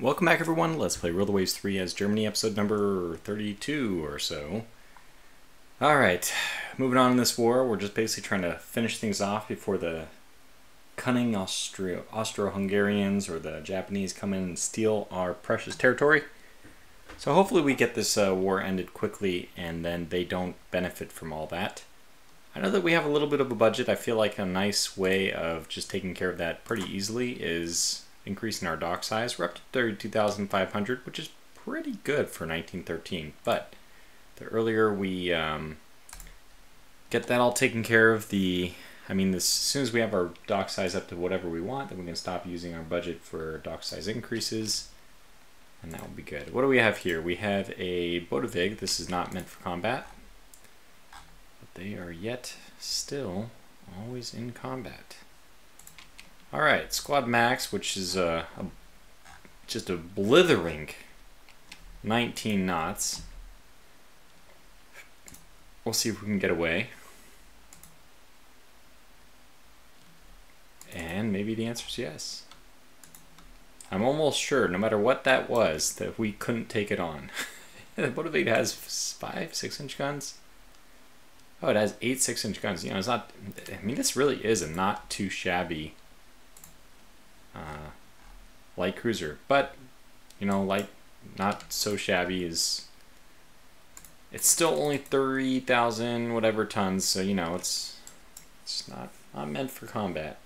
Welcome back everyone, let's play Rule the Waves 3 as Germany, episode number 32 or so. Alright, moving on in this war, we're just basically trying to finish things off before the cunning Austro-Hungarians or the Japanese come in and steal our precious territory. So hopefully we get this war ended quickly and then they don't benefit from all that. I know that we have a little bit of a budget. I feel like a nice way of just taking care of that pretty easily is increasing our dock size. We're up to 32,500, which is pretty good for 1913. But the earlier we get that all taken care of, as soon as we have our dock size up to whatever we want, then we can stop using our budget for dock size increases, and that will be good. What do we have here? We have a Bodevig. This is not meant for combat, but they are yet still always in combat. Alright, Squad Max, which is just a blithering 19 knots. We'll see if we can get away. And maybe the answer is yes. I'm almost sure, no matter what that was, that we couldn't take it on. What if it has 5, 6-inch guns? Oh, it has 8 6-inch guns. You know, it's not. I mean, this really is a not too shabby light cruiser, but you know, light, not so shabby is. It's still only 30,000 whatever tons, so you know it's not meant for combat.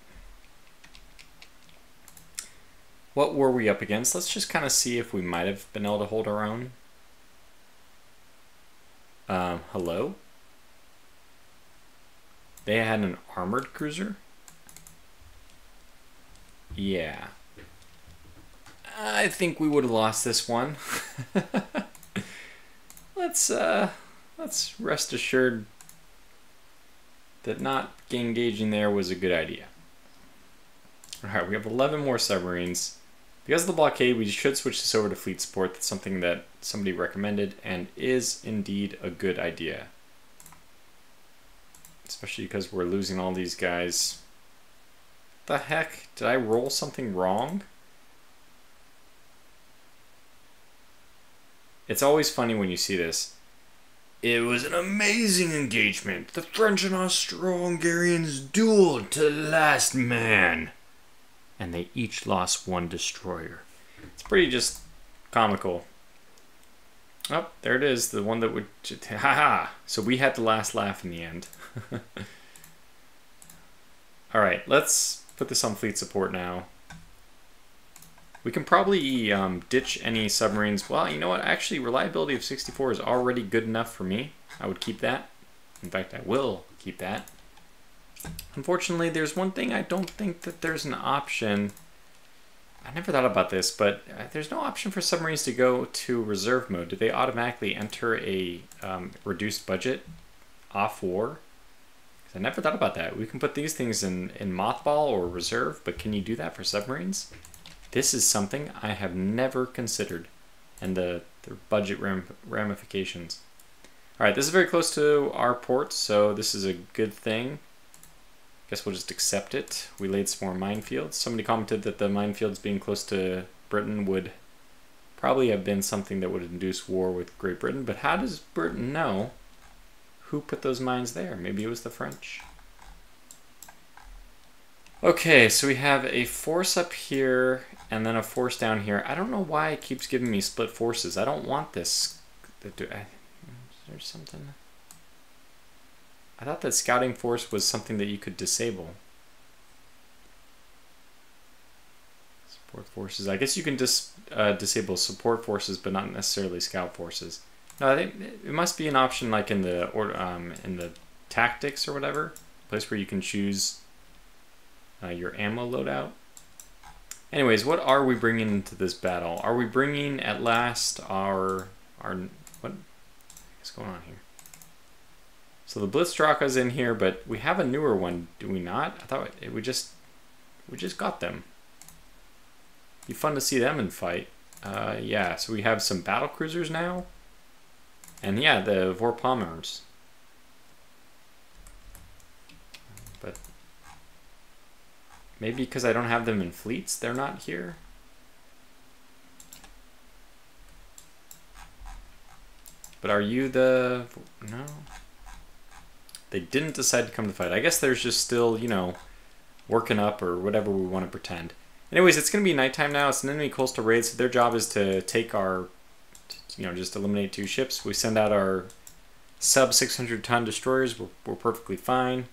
What were we up against? Let's just kind of see if we might have been able to hold our own. Hello? They had an armored cruiser? Yeah. I think we would have lost this one. Let's rest assured that not engaging there was a good idea. Alright, we have 11 more submarines. Because of the blockade, we should switch this over to fleet support. That's something that somebody recommended and is indeed a good idea. Especially because we're losing all these guys. The heck? Did I roll something wrong? It's always funny when you see this. It was an amazing engagement. The French and Austro-Hungarians dueled to the last man. And they each lost one destroyer. It's pretty just comical. Oh, there it is. The one that would... Haha! So we had the last laugh in the end. Alright, let's put this on fleet support now. We can probably ditch any submarines. Well, you know what? Actually, reliability of 64 is already good enough for me. I would keep that. In fact, I will keep that. Unfortunately, there's one thing I don't think that there's an option. I never thought about this, but there's no option for submarines to go to reserve mode. Do they automatically enter a reduced budget off war? I never thought about that. We can put these things in mothball or reserve, but can you do that for submarines? This is something I have never considered, and the budget ramifications. Alright, this is very close to our port, so this is a good thing. Guess we'll just accept it. We laid some more minefields. Somebody commented that the minefields being close to Britain would probably have been something that would induce war with Great Britain, but how does Britain know who put those mines there? Maybe it was the French. Okay, so we have a force up here and then a force down here. I don't know why it keeps giving me split forces. I don't want this. Is there something? I thought that scouting force was something that you could disable. Support forces. I guess you can disable support forces, but not necessarily scout forces. No, I think it must be an option like in the tactics or whatever, place where you can choose your ammo loadout. Anyways, what are we bringing into this battle? Are we bringing at last our what is going on here? So the Blitzstraka's in here, but we have a newer one, do we not? I thought we just got them. Be fun to see them in fight. Yeah, so we have some battle cruisers now. And yeah, the Vorpommers. But maybe because I don't have them in fleets, they're not here. But are you the... No. They didn't decide to come to fight. I guess there's just still, you know, working up or whatever we want to pretend. Anyways, it's going to be nighttime now. It's an enemy coastal raid, so their job is to take our, you know, just eliminate 2 ships. We send out our sub 600-ton destroyers. We're perfectly fine.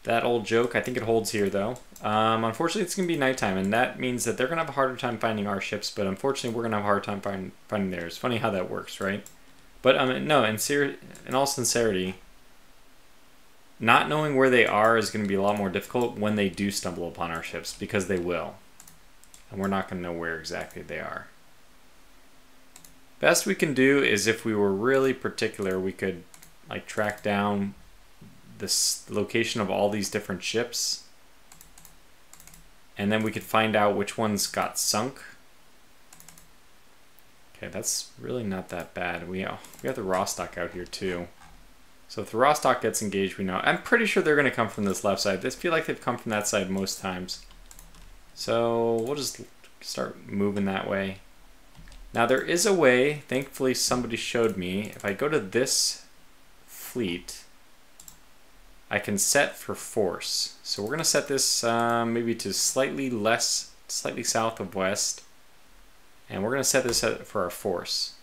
That old joke, I think it holds here, though. Unfortunately, it's going to be nighttime, and that means that they're going to have a harder time finding our ships, but unfortunately, we're going to have a hard time finding theirs. Funny how that works, right? But no, in all sincerity, not knowing where they are is going to be a lot more difficult when they do stumble upon our ships, because they will. And we're not going to know where exactly they are. Best we can do is, if we were really particular, we could like track down this location of all these different ships, and then we could find out which ones got sunk. Okay, that's really not that bad. We have the Rostock out here too. So if the Rostock gets engaged, we know. I'm pretty sure they're going to come from this left side. I feel like they've come from that side most times. So we'll just start moving that way. Now there is a way, thankfully somebody showed me, if I go to this fleet, I can set for force. So we're going to set this maybe to slightly south of west. And we're going to set this for our force.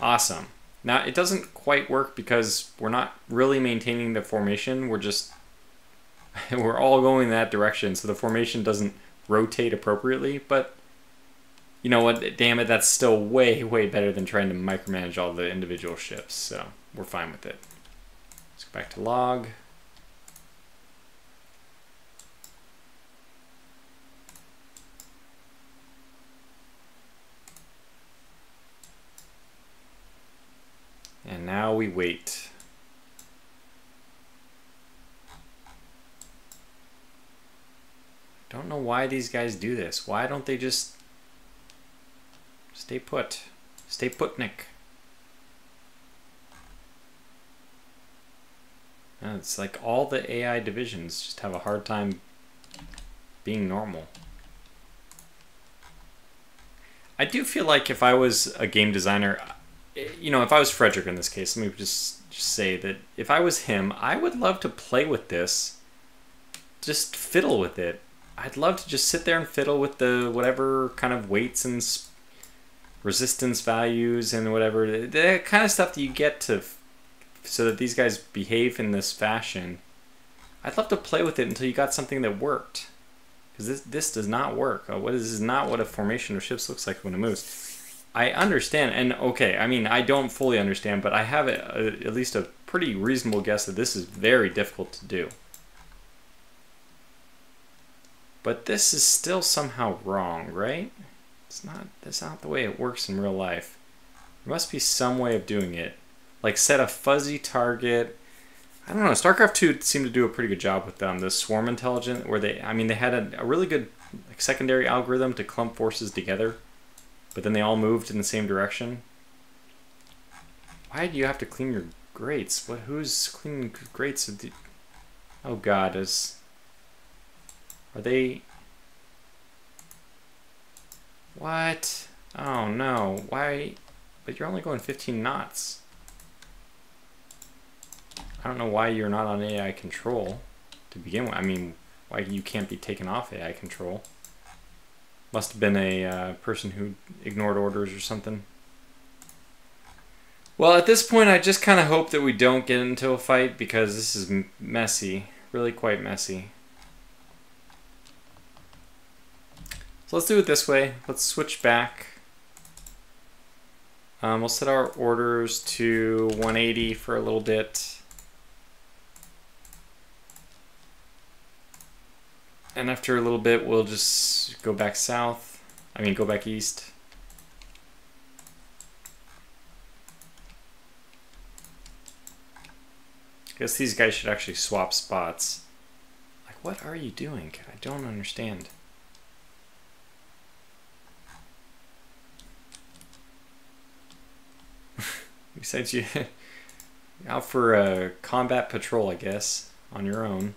Awesome. Now it doesn't quite work because we're not really maintaining the formation. We're all going that direction, so the formation doesn't rotate appropriately. But you know what? Damn it, that's still way, way better than trying to micromanage all the individual ships. So we're fine with it. Let's go back to log. And now we wait. Don't know why these guys do this. Why don't they just stay put? Stay putnik. It's like all the AI divisions just have a hard time being normal. I do feel like if I was a game designer, you know, if I was Frederick in this case, let me just say that if I was him, I would love to play with this. Just fiddle with it. I'd love to just sit there and fiddle with the whatever kind of weights and resistance values and whatever. The kind of stuff that you get to so that these guys behave in this fashion. I'd love to play with it until you got something that worked. Because this does not work. This is not what a formation of ships looks like when it moves. I understand, and okay, I mean, I don't fully understand, but I have at least a pretty reasonable guess that this is very difficult to do. But this is still somehow wrong, right? That's not the way it works in real life. There must be some way of doing it. Like set a fuzzy target. I don't know, StarCraft 2 seemed to do a pretty good job with the swarm intelligence, where they had a really good like, secondary algorithm to clump forces together. But then they all moved in the same direction. Why do you have to clean your grates? Who's cleaning grates? Oh God, are they? What? Oh no! Why? But you're only going 15 knots. I don't know why you're not on AI control to begin with. I mean, why you can't be taken off AI control? Must have been a person who ignored orders or something. Well, at this point, I just kind of hope that we don't get into a fight because this is messy. Really quite messy. So let's do it this way. Let's switch back. We'll set our orders to 180 for a little bit. And after a little bit, we'll just go back south. I mean, go back east. I guess these guys should actually swap spots. Like, what are you doing? I don't understand. Besides, you out for a combat patrol, I guess, on your own.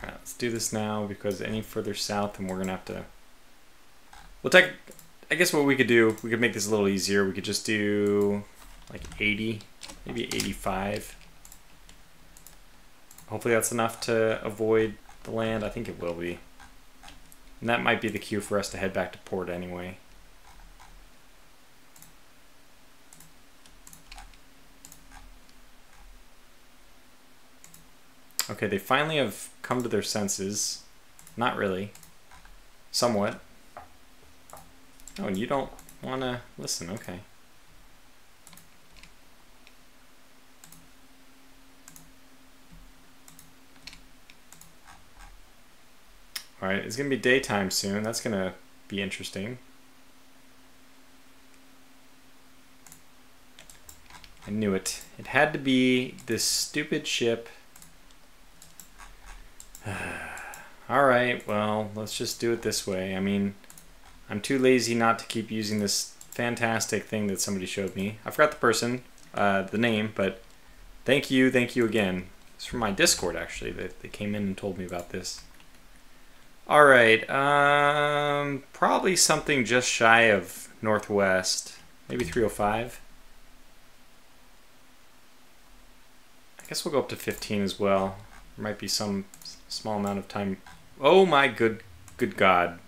Alright, let's do this now because any further south and we're gonna have to. We'll take. I guess what we could do, we could make this a little easier. We could just do like 80, maybe 85. Hopefully that's enough to avoid the land. I think it will be. And that might be the cue for us to head back to port anyway. Okay, they finally have come to their senses. Not really. Somewhat. Oh, and you don't want to listen. Okay. Alright, it's going to be daytime soon. That's going to be interesting. I knew it. It had to be this stupid ship. Alright, well, let's just do it this way. I mean, I'm too lazy not to keep using this fantastic thing that somebody showed me. I forgot the person, the name, but thank you again. It's from my Discord, actually. They came in and told me about this. Alright, probably something just shy of northwest. Maybe 305. I guess we'll go up to 15 as well. There might be some small amount of time. Oh my good God.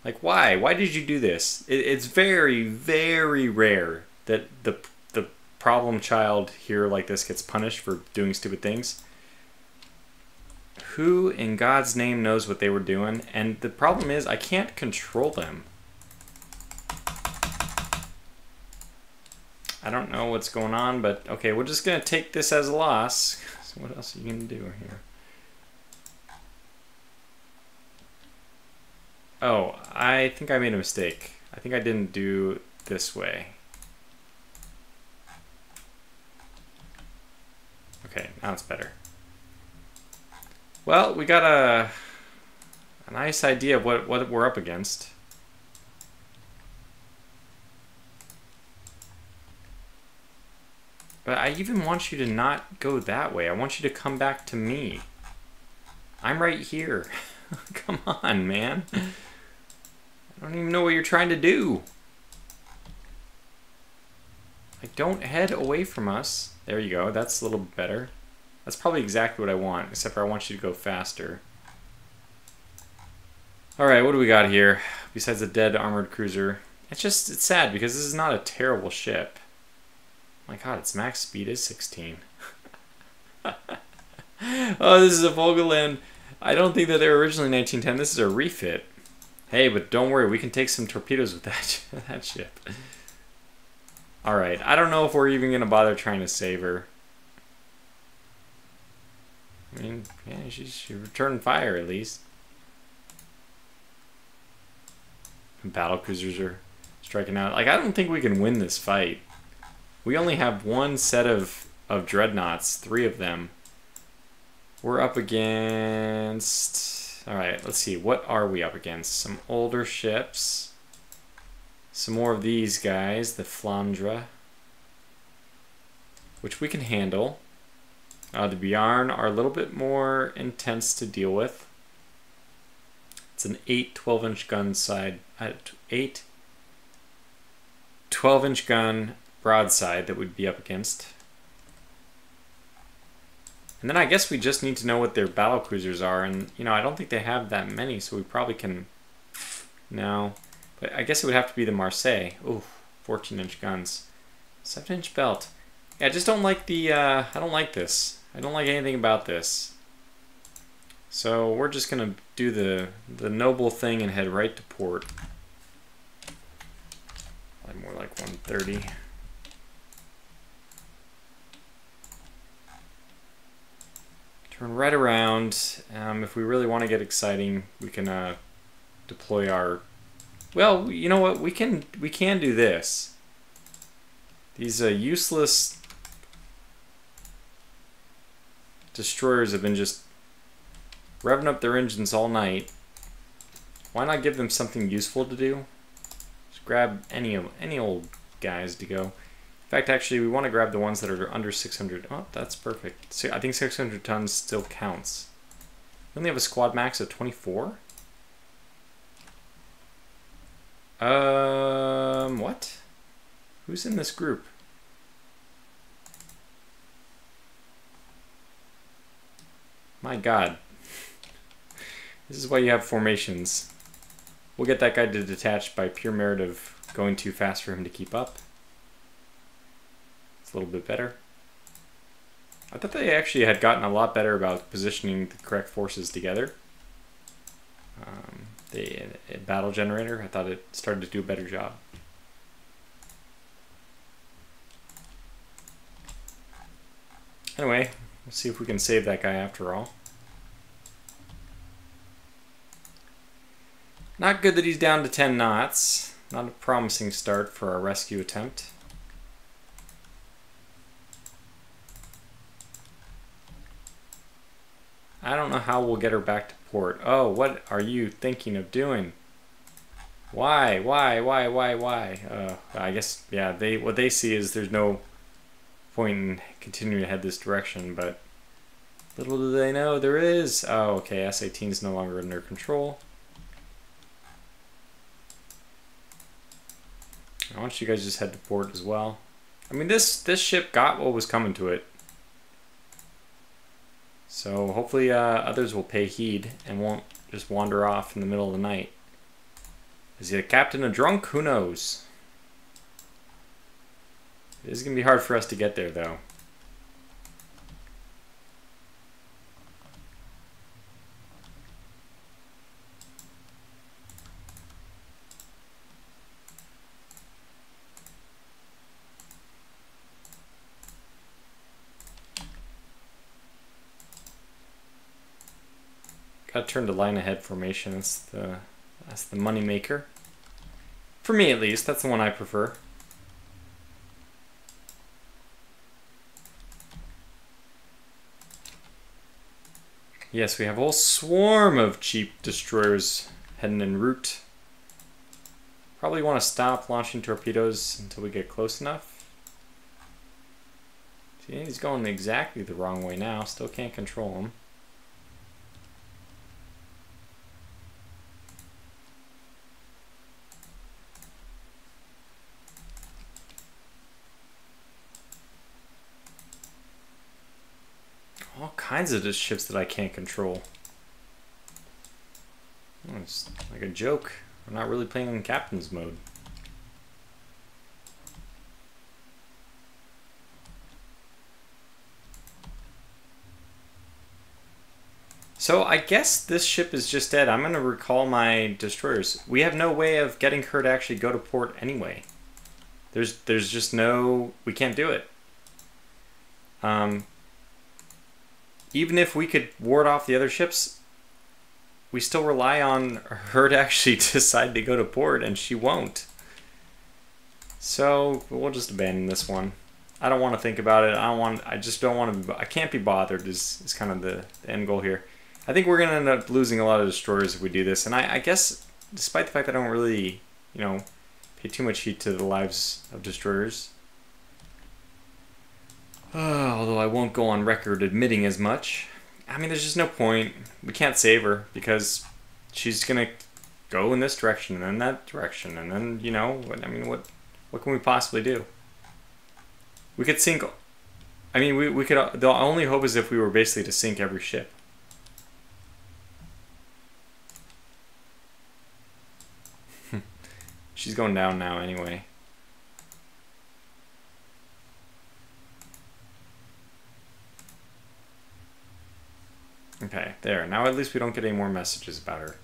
Like, why? Why did you do this? It's very, very rare that the problem child here like this gets punished for doing stupid things. Who in God's name knows what they were doing? And the problem is, I can't control them. I don't know what's going on, but okay, we're just going to take this as a loss. So what else are you going to do here? Oh, I think I made a mistake. I think I didn't do this way. Okay, now it's better. Well, we got a nice idea of what we're up against. But I even want you to not go that way. I want you to come back to me. I'm right here. Come on, man. I don't even know what you're trying to do. Like, don't head away from us. There you go. That's a little bit better. That's probably exactly what I want, except for I want you to go faster. Alright, what do we got here? Besides a dead armored cruiser. It's sad because this is not a terrible ship. My God, its max speed is 16. Oh, this is a Vogelland. I don't think that they were originally 1910. This is a refit. Hey, but don't worry, we can take some torpedoes with that ship. Alright, I don't know if we're even going to bother trying to save her. I mean, yeah, she returned fire at least. Battle cruisers are striking out. Like, I don't think we can win this fight. We only have one set of dreadnoughts, 3 of them. We're up against... Alright, let's see. What are we up against? Some older ships. Some more of these guys, the Flandre. Which we can handle. The Bjarn are a little bit more intense to deal with. It's an 8 12-inch gun side. 8 12-inch gun broadside that we'd be up against. And then I guess we just need to know what their battle cruisers are. And, you know, I don't think they have that many, so we probably can... No. But I guess it would have to be the Marseille. Ooh, 14-inch guns. 7-inch belt. Yeah, I just don't like the... I don't like this. I don't like anything about this. So we're just going to do the noble thing and head right to port. Probably more like 130. Turn right around. If we really want to get exciting, we can deploy our... Well, you know what? We can do this. These useless destroyers have been just revving up their engines all night. Why not give them something useful to do? Just grab any old guys to go. In fact, actually, we want to grab the ones that are under 600. Oh, that's perfect. So I think 600 tons still counts. We only have a squad max of 24? What? Who's in this group? My God. This is why you have formations. We'll get that guy to detach by pure merit of going too fast for him to keep up. It's a little bit better. I thought they actually had gotten a lot better about positioning the correct forces together. The battle generator, I thought it started to do a better job. Anyway, let's see if we can save that guy after all. Not good that he's down to 10 knots. Not a promising start for our rescue attempt. I don't know how we'll get her back to port. Oh, what are you thinking of doing? Why? I guess, yeah, what they see is there's no point in continuing to head this direction, but little do they know there is. Oh, okay, S-18 is no longer under control. I want you guys just head to port as well. I mean, this ship got what was coming to it. So hopefully others will pay heed and won't just wander off in the middle of the night. Is the captain a drunk? Who knows? It is going to be hard for us to get there, though. Gotta turn to line ahead formation. That's the money maker. For me, at least, that's the one I prefer. Yes, we have a whole swarm of cheap destroyers heading en route. Probably want to stop launching torpedoes until we get close enough. See, he's going exactly the wrong way now. Still can't control him. All kinds of just ships that I can't control. Oh, it's like a joke. I'm not really playing in captain's mode. So I guess this ship is just dead. I'm going to recall my destroyers. We have no way of getting her to actually go to port anyway. There's just no... We can't do it. Even if we could ward off the other ships, we still rely on her to actually decide to go to port, and she won't. So we'll just abandon this one. I don't want to think about it. I just don't want to. I can't be bothered. Is kind of the end goal here. I think we're gonna end up losing a lot of destroyers if we do this, and I guess despite the fact that I don't really, pay too much heed to the lives of destroyers. Although I won't go on record admitting as much. I mean, there's just no point. We can't save her because she's gonna go in this direction and then that direction, and then I mean, what can we possibly do? We could sink. I mean, we could. The only hope is if we were basically to sink every ship. She's going down now anyway. Okay, there. Now at least we don't get any more messages about her.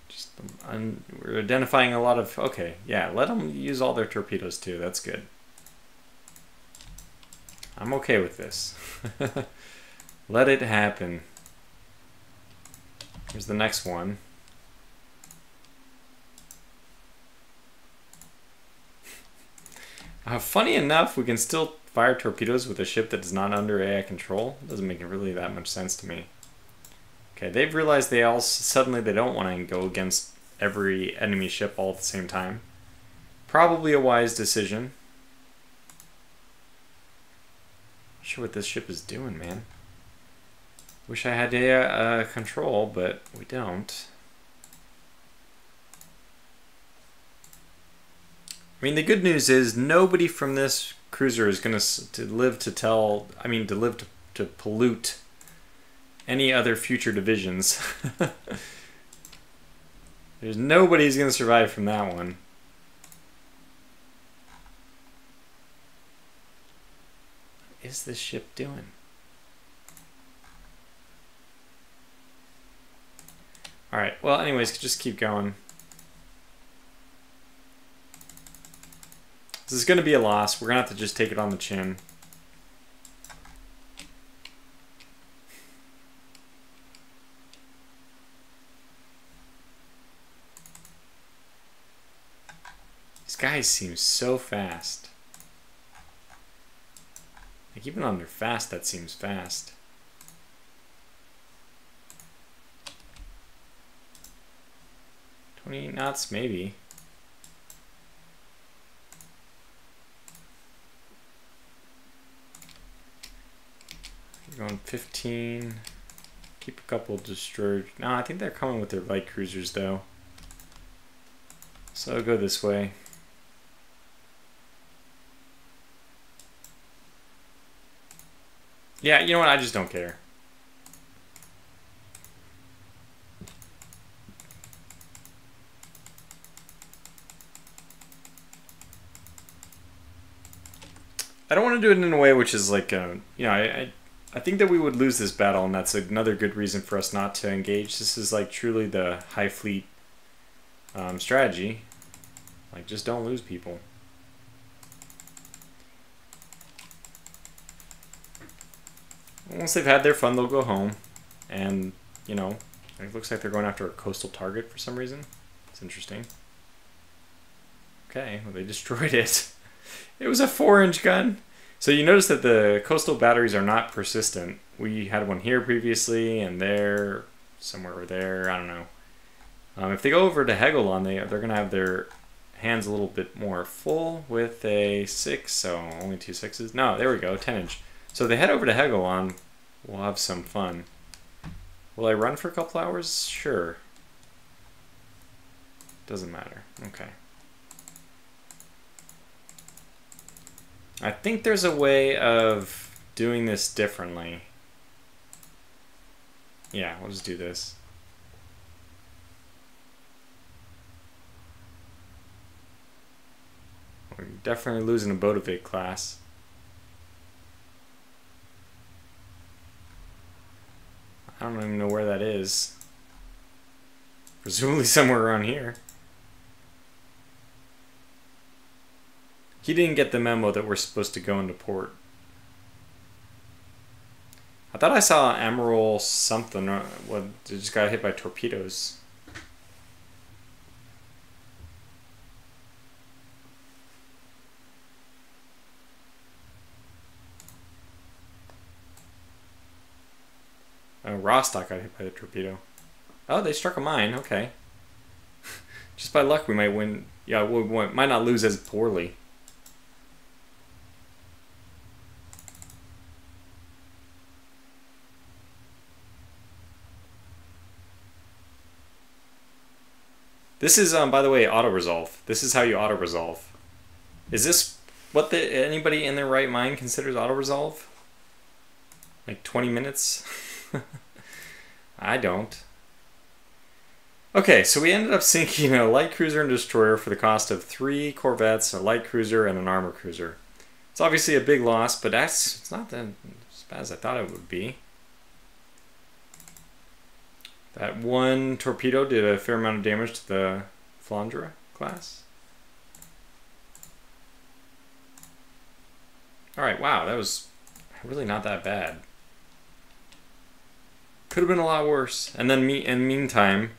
Just we're identifying a lot of... Okay, yeah, let them use all their torpedoes too. That's good. I'm okay with this. Let it happen. Here's the next one. Funny enough, we can still fire torpedoes with a ship that is not under AI control. Doesn't make it really that much sense to me. Okay, they've realized they all suddenly they don't want to go against every enemy ship all at the same time. Probably a wise decision. Not sure what this ship is doing, man. Wish I had a control, but we don't. I mean, the good news is nobody from this cruiser is going to live to tell. I mean, to live to pollute any other future divisions. There's nobody who's going to survive from that one. What is this ship doing? Alright, well, anyways, just keep going. This is going to be a loss. We're going to have to just take it on the chin. These guys seem so fast. Like, even on their fast, that seems fast. Knots, maybe. You're going 15. Keep a couple destroyed. No, I think they're coming with their light cruisers, though. So I'll go this way. Yeah, you know what? I just don't care. I don't want to do it in a way which is like, you know, I think that we would lose this battle, and that's another good reason for us not to engage. This is like truly the high fleet strategy. Like, just don't lose people. Once they've had their fun, they'll go home. And, you know, it looks like they're going after a coastal target for some reason. It's interesting. Okay, well, they destroyed it. It was a 4-inch gun. So you notice that the coastal batteries are not persistent. We had one here previously, and there, somewhere over there, I don't know. If they go over to Helgoland, they're going to have their hands a little bit more full with a 6, so only 2 6s. No, there we go, 10-inch. So if they head over to Helgoland, we'll have some fun. Will I run for a couple hours? Sure. Doesn't matter. Okay. I think there's a way of doing this differently. Yeah, we'll just do this. We're definitely losing a Bodovik class. I don't even know where that is. Presumably somewhere around here. He didn't get the memo that we're supposed to go into port. I thought I saw Admiral something. What, just got hit by torpedoes. Oh, Rostock got hit by the torpedo. Oh, they struck a mine. Okay. Just by luck, we might win. Yeah, we might not lose as poorly. This is, by the way, auto-resolve. This is how you auto-resolve. Is this what anybody in their right mind considers auto-resolve? Like 20 minutes? I don't. Okay, so we ended up sinking a light cruiser and destroyer for the cost of 3 corvettes, a light cruiser, and an armor cruiser. It's obviously a big loss, but it's not that as bad as I thought it would be. That one torpedo did a fair amount of damage to the Flandre class. Alright, wow, that was really not that bad. Could have been a lot worse. And then in the meantime,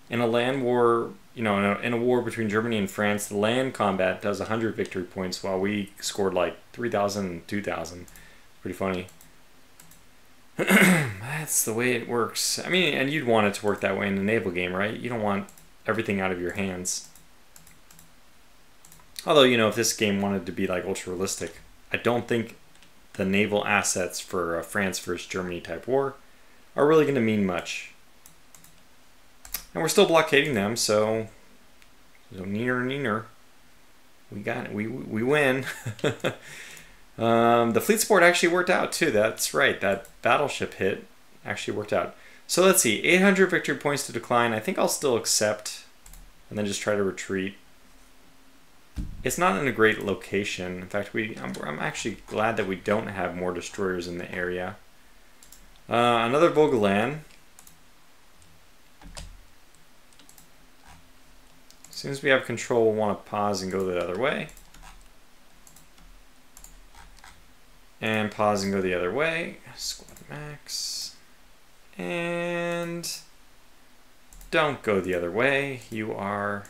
in a land war, you know, in a war between Germany and France, the land combat does 100 victory points while we scored like 3,000 and 2,000. Pretty funny. That's the way it works. I mean, and you'd want it to work that way in the naval game, right? You don't want everything out of your hands. Although, you know, if this game wanted to be like ultra realistic, I don't think the naval assets for a France versus Germany type war are really going to mean much. And we're still blockading them, so neener. We got it. We win. The fleet support actually worked out too. That's right. That battleship hit actually worked out. So let's see. 800 victory points to decline. I think I'll still accept and then just try to retreat. It's not in a great location. In fact, I'm actually glad that we don't have more destroyers in the area. Another Vogelan. As soon as we have control, we'll want to pause and go the other way. And pause and go the other way. Squad max. And don't go the other way. You are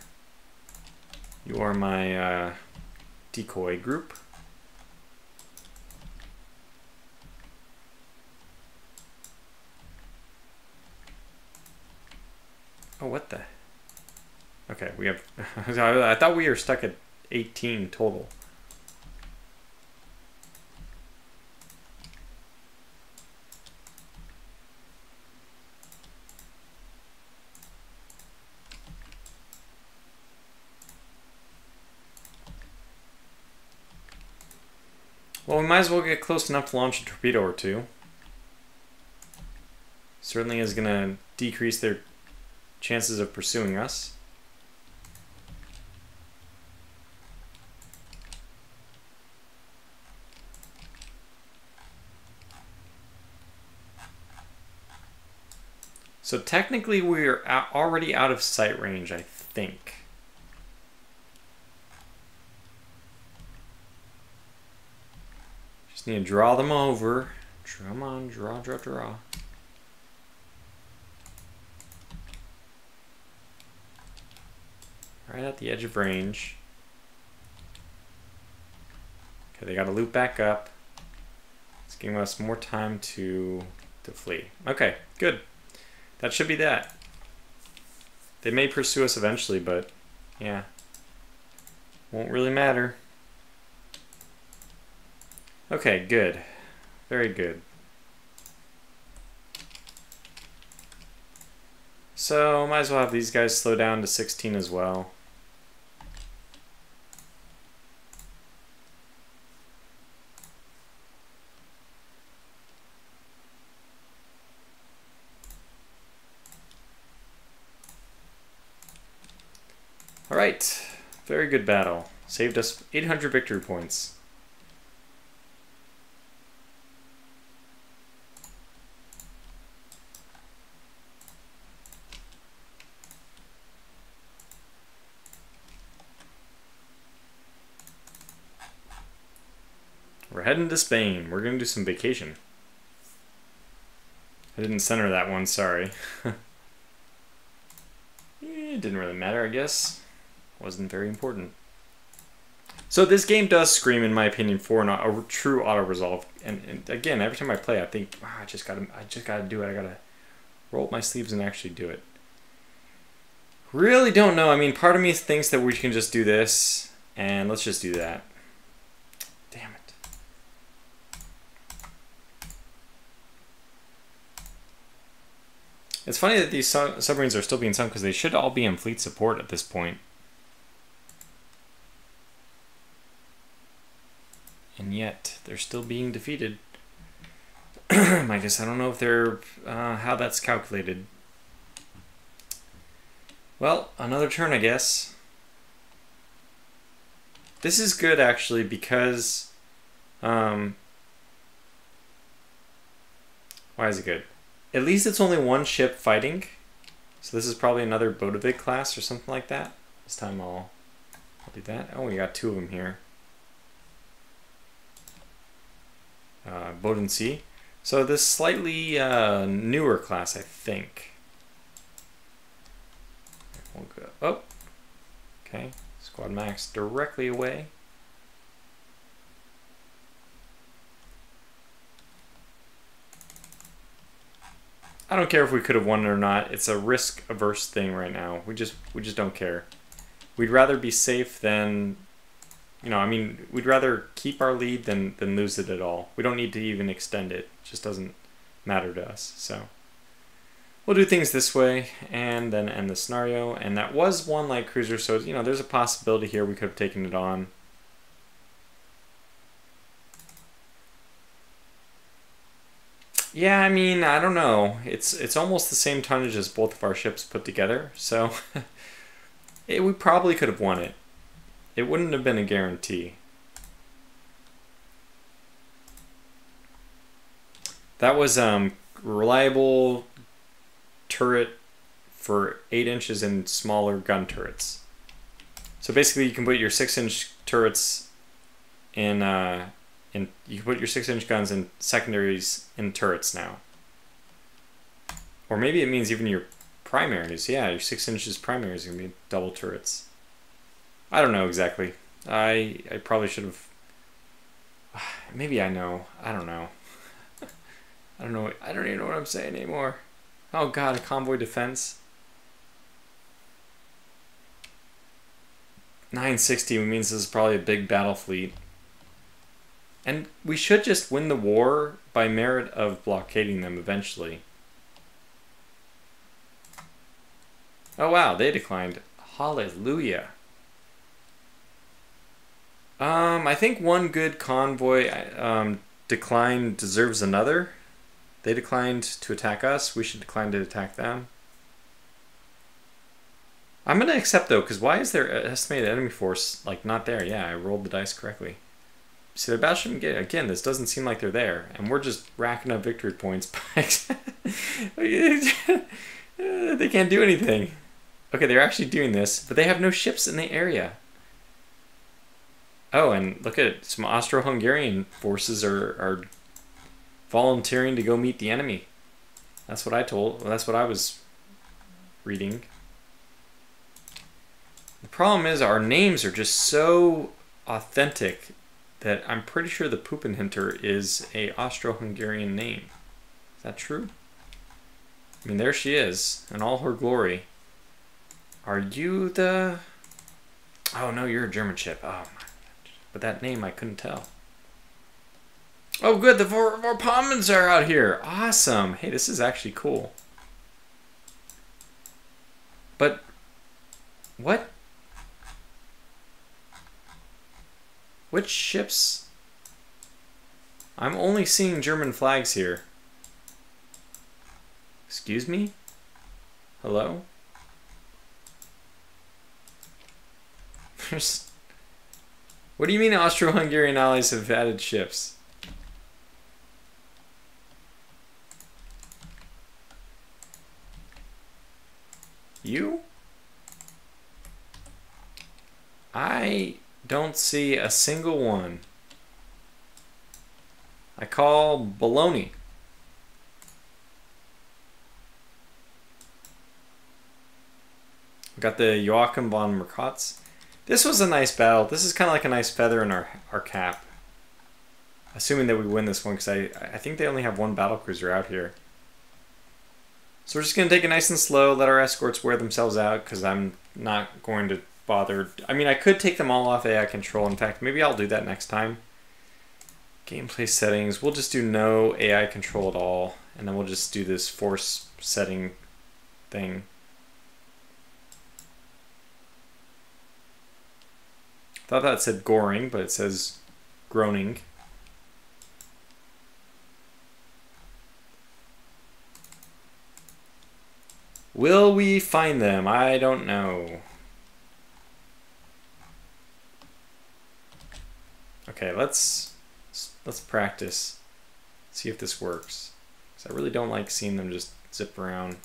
my decoy group. Oh, what the? Okay, we have... I thought we were stuck at 18 total. Well, we might as well get close enough to launch a torpedo or two. Certainly is going to decrease their chances of pursuing us. So technically we're already out of sight range, I think. Just need to draw them over. Come on, draw. Right at the edge of range. Okay, they got to loop back up. It's giving us more time to flee. Okay, good. That should be that. They may pursue us eventually, but yeah, won't really matter. Okay, good. Very good. So, might as well have these guys slow down to 16 as well. Alright, very good battle. Saved us 800 victory points. We're heading to Spain. We're going to do some vacation. I didn't center that one, sorry. It didn't really matter, I guess. Wasn't very important. So this game does scream, in my opinion, for a true auto-resolve. And again, every time I play, I think, oh, I just gotta do it. I gotta roll up my sleeves and actually do it. Really don't know. I mean, part of me thinks that we can just do this, and let's just do that. Damn it. It's funny that these submarines are still being sunk because they should all be in fleet support at this point. And yet, they're still being defeated. I guess I don't know if they're how that's calculated. Well, another turn, I guess. This is good, actually, because... why is it good? At least it's only one ship fighting. So this is probably another Bodevig class or something like that. This time I'll do that. Oh, we got two of them here. Bodensee. So this slightly newer class, I think. We'll go. Oh, okay. Squad max directly away. I don't care if we could have won it or not. It's a risk-averse thing right now. We just don't care. We'd rather be safe than, you know, I mean, we'd rather keep our lead than lose it at all. We don't need to even extend it. It just doesn't matter to us. So we'll do things this way and then end the scenario. And that was one light cruiser, so you know there's a possibility here we could have taken it on. Yeah, I mean, I don't know. It's almost the same tonnage as both of our ships put together, so we probably could have won it. It wouldn't have been a guarantee. That was reliable turret for 8 inches and smaller gun turrets. So basically, you can put your 6-inch turrets in. You can put your 6-inch guns in secondaries in turrets now. Or maybe it means even your primaries. Yeah, your 6 inches primaries are going to be double turrets. I don't know exactly. I probably should have... Maybe I know. I don't know. I don't know. I don't even know what I'm saying anymore. Oh god, a convoy defense. 960 means this is probably a big battle fleet. And we should just win the war by merit of blockading them eventually. Oh wow, they declined. Hallelujah. I think one good convoy decline deserves another. They declined to attack us. We should decline to attack them. I'm going to accept though, because why is their estimated enemy force like not there? Yeah, I rolled the dice correctly. See, their battleship, again, this doesn't seem like they're there. And we're just racking up victory points. They can't do anything. Okay, they're actually doing this, but they have no ships in the area. Oh, and look at it. Some Austro-Hungarian forces are volunteering to go meet the enemy. That's what that's what I was reading. The problem is our names are just so authentic that I'm pretty sure the Puppenhinter is a Austro-Hungarian name. Is that true? I mean, there she is, in all her glory. Are you the... Oh, no, you're a German ship. Oh, my God. But that name I couldn't tell. Oh, good, the Vorpommens are out here. Awesome. Hey, this is actually cool. But... What? Which ships? I'm only seeing German flags here. Excuse me? Hello? What do you mean Austro-Hungarian allies have added ships? You? I don't see a single one. I call baloney. We got the Joachim von Merkatz. This was a nice battle. This is kind of like a nice feather in our cap. Assuming that we win this one, because I think they only have one battlecruiser out here. So we're just going to take it nice and slow, let our escorts wear themselves out, because I'm not going to bother. I mean, I could take them all off AI control. In fact, maybe I'll do that next time. Gameplay settings. We'll just do no AI control at all, and then we'll just do this force setting thing. Thought that said goring, but it says groaning. Will we find them? I don't know. Okay, let's practice. See if this works. 'Cause I really don't like seeing them just zip around.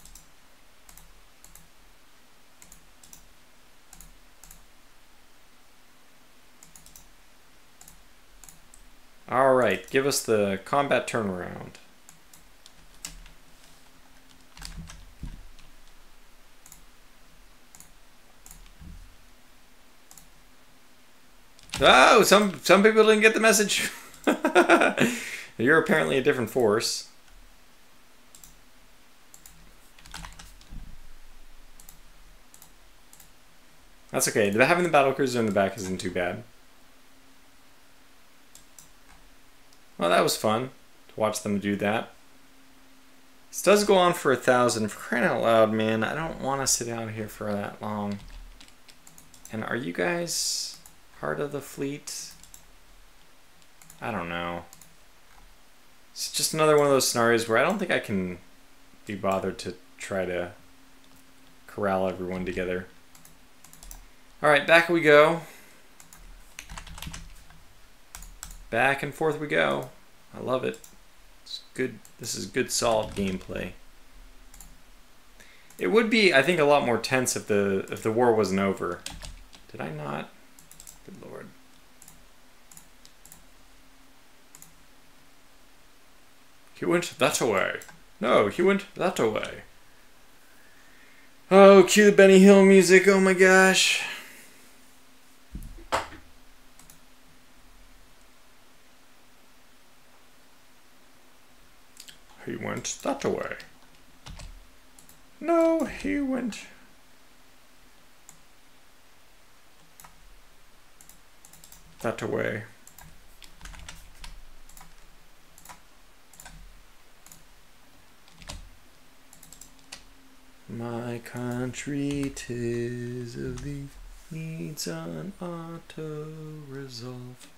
Alright, give us the combat turnaround. Oh, some people didn't get the message. You're apparently a different force. That's okay. Having the battlecruiser in the back isn't too bad. Well, that was fun to watch them do that. This does go on for 1,000. For crying out loud, man. I don't want to sit out here for that long. And are you guys part of the fleet? I don't know. It's just another one of those scenarios where I don't think I can be bothered to try to corral everyone together. Alright, back we go. Back and forth we go. I love it. It's good. This is good, solid gameplay. It would be, I think, a lot more tense if the war wasn't over. Did I not? Good lord. He went that way. No, he went that way. Oh, cue the Benny Hill music. Oh my gosh. He went that way. No, he went that way. My country, 'tis of thee, needs an auto resolve.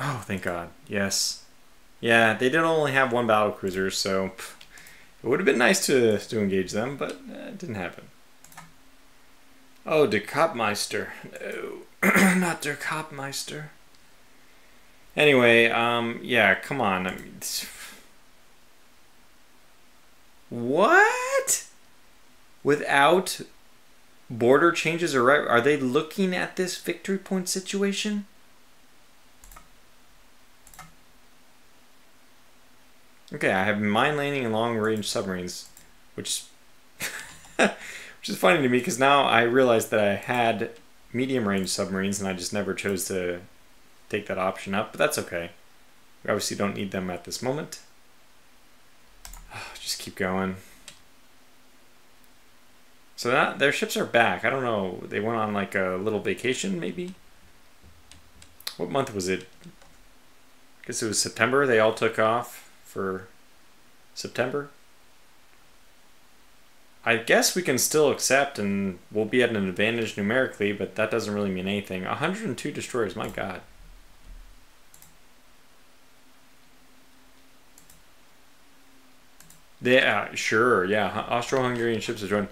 Oh, thank God. Yes. Yeah, they did only have one battle cruiser, so it would have been nice to engage them, but it didn't happen. Oh, der Kapmeister. No, not der Kapmeister. Anyway, yeah, come on. I mean, what? Without border changes, are they looking at this victory point situation? Okay, I have mine landing and long-range submarines, which is funny to me because now I realize that I had medium-range submarines and I just never chose to take that option up, but that's okay. We obviously don't need them at this moment. Just keep going. So that their ships are back. I don't know. They went on like a little vacation, maybe? What month was it? I guess it was September. They all took off for September. I guess we can still accept and we'll be at an advantage numerically, but that doesn't really mean anything. 102 destroyers, my God. Yeah, sure, yeah. Austro-Hungarian ships are joining.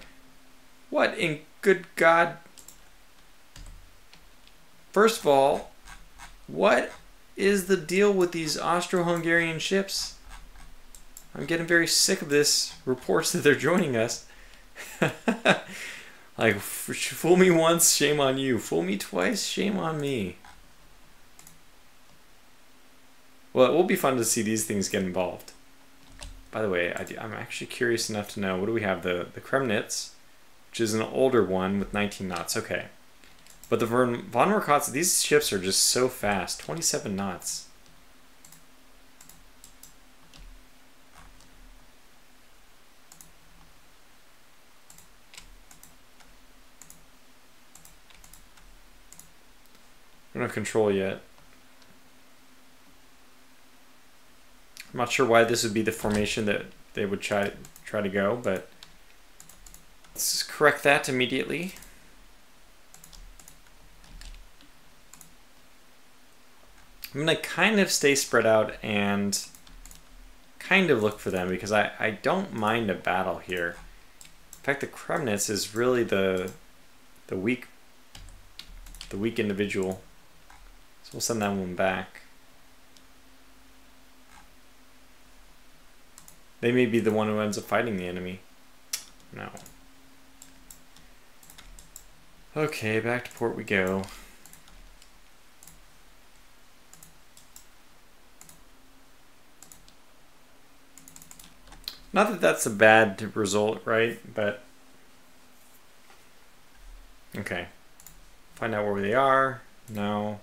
What in good God? First of all, what is the deal with these Austro-Hungarian ships? I'm getting very sick of this reports that they're joining us. Like, fool me once, shame on you. Fool me twice, shame on me. Well, it will be fun to see these things get involved. By the way, I'm actually curious enough to know, what do we have? The Kremnitz, which is an older one with 19 knots. Okay. But the von Rokatz, these ships are just so fast. 27 knots. We don't have control yet. I'm not sure why this would be the formation that they would try to go, but let's correct that immediately. I'm going to kind of stay spread out and kind of look for them because I don't mind a battle here. In fact, the Kremnitz is really the weak individual. So we'll send that one back. They may be the one who ends up fighting the enemy. No. Okay, back to port we go. Not that that's a bad result, right? But okay. Find out where they are. No.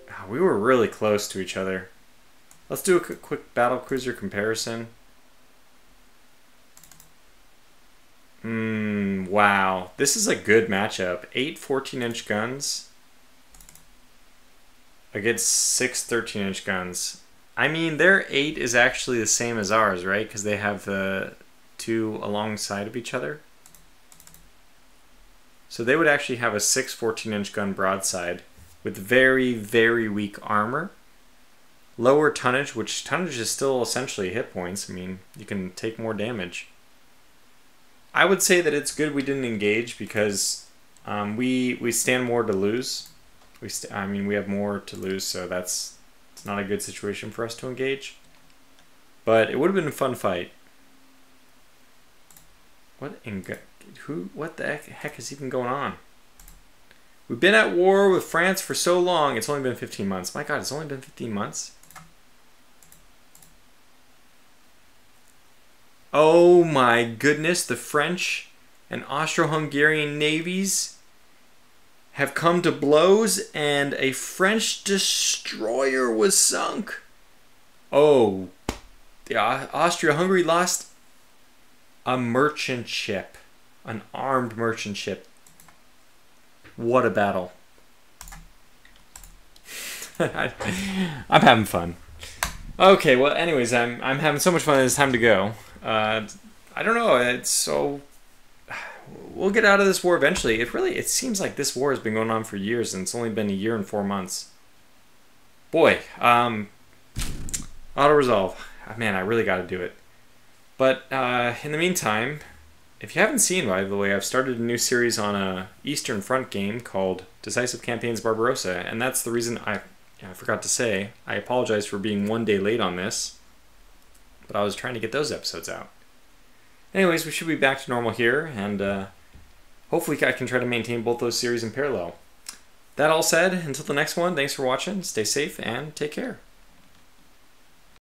Oh, we were really close to each other. Let's do a quick battle cruiser comparison. Wow. This is a good matchup. 8 14-inch guns. against 6 13-inch guns. I mean, their 8 is actually the same as ours, right? Because they have the 2 alongside of each other. So they would actually have a 6 14-inch gun broadside with very, very weak armor. Lower tonnage, which tonnage is still essentially hit points. I mean, you can take more damage. I would say that it's good we didn't engage because we stand more to lose. I mean, we have more to lose, so it's not a good situation for us to engage. But it would have been a fun fight. What the heck is even going on? We've been at war with France for so long. It's only been 15 months. My God, it's only been 15 months? Oh my goodness, the French and Austro-Hungarian navies have come to blows and a French destroyer was sunk. Oh, the Austria-Hungary lost a merchant ship, an armed merchant ship. What a battle. I'm having fun. Okay, well, anyways, I'm having so much fun. It's time to go. I don't know. We'll get out of this war eventually. It seems like this war has been going on for years, and it's only been a year and 4 months. Boy, auto resolve. Man, I really got to do it. But in the meantime, if you haven't seen, by the way, I've started a new series on a Eastern Front game called Decisive Campaigns Barbarossa, and that's the reason I forgot to say, I apologize for being 1 day late on this, but I was trying to get those episodes out. Anyways, we should be back to normal here, and hopefully I can try to maintain both those series in parallel. That all said, until the next one, thanks for watching, stay safe, and take care.